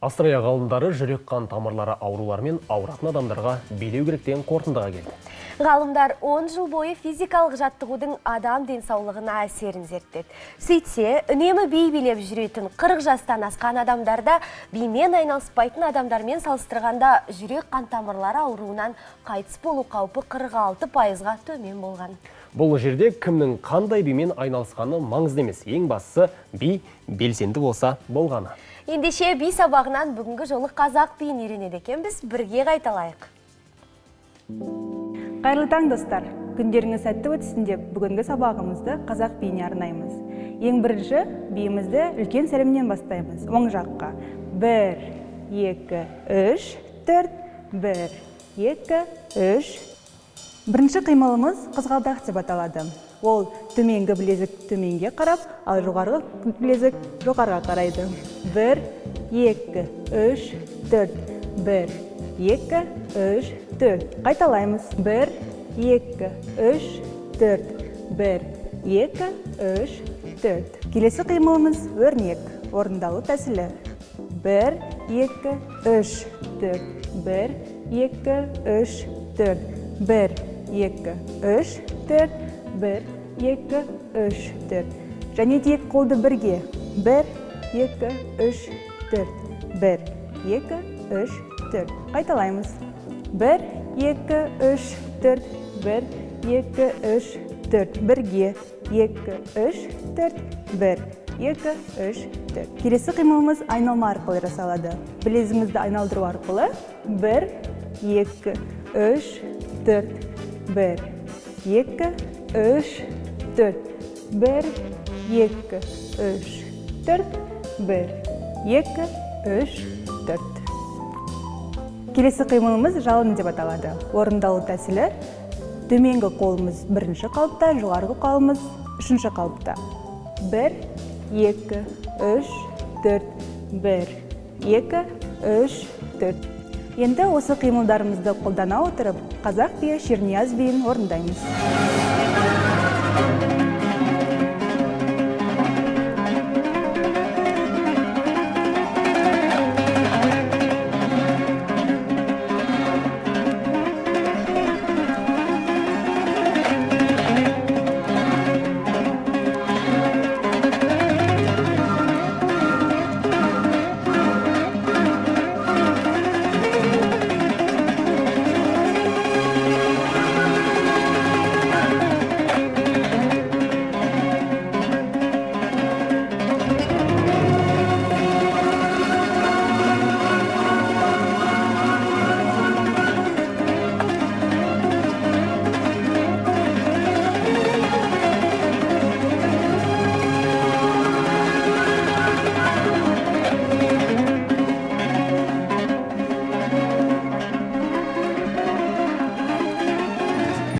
Австрия ғалымдары жүрек қан тамырлары ауруларымен ауыратын адамдарға билеу керектен қорытындыға келді. Ғалымдар 10 жыл бойы физикалық жаттығудың адам денсаулығына әсерін зерттеді. Сөйтсе, үнемі би билеп жүретін 40 жастан асқан адамдарда бимен айналыспайтын адамдармен салыстырғанда жүрек қан тамырлары ауруынан қайтыс болу қаупі 46%-ға төмен болған. Бұл жерде кімнің қандай бимен айналысқаны маңызды емес. Ең бастысы би белсенді болса болғаны. Ендеше би сабағынан бүгінгі жолы қазақ биін үйренеді екенбіз, бірге қайталайық. Қайырлы таң, достар! Күндеріңіз сәтті өтсін деп бүгінгі сабағымызды қазақ биіне арнаймыз. Ең бірінші биімізді үлкен сәлемнен бастаймыз. Оң жаққа. 1, 2, 3, 4, 1, 2, 3. Бірінші қимылымыз қызғалдақ деп аталады. Ол төменгі білезік төменге қарап, ал жоғарғы білезік жоғарға қарайды. 1, 2, 3, 4. 1, 2, 3, 4. Қайталаймыз. 1, 2, 3, 4. 1, 2, 3, 4. Келесі қимылымыз өрнек. Орындалу тәсілі. 1, 2, 3, 4. 1, 2, 3, 4. 1, 2, 3, 4. 1, 2, 3, 4. Және тек қолды бірге. 1, 2, 3, 4. 1, 2, 3, 4. Қайталаймыз. 1, 2, 3, 4. 1, 2, 3, 4. Бірге. 2, 3, 4. 1, 2, 3, 4. Келесі қимылымыз айналма арқылы жасалады. Білезіңізді айналдыру арқылы. 1, 2, 3, 4. 1, 2, 3, 4. 1, 2, 3, 4. 1, 2, 3, 4. Келесі қимылымыз жалын деп аталады. Орындалу тәсілі. Төменгі қолымыз бірінші қалыпта, жоғарғы қолымыз үшінші қалыпта. 1, 2, 3, 4. 1, 2, 3, 4. Енді осы қимылдарымызды қолдана отырып, қазақ биі Шернияз биін орындаймыз.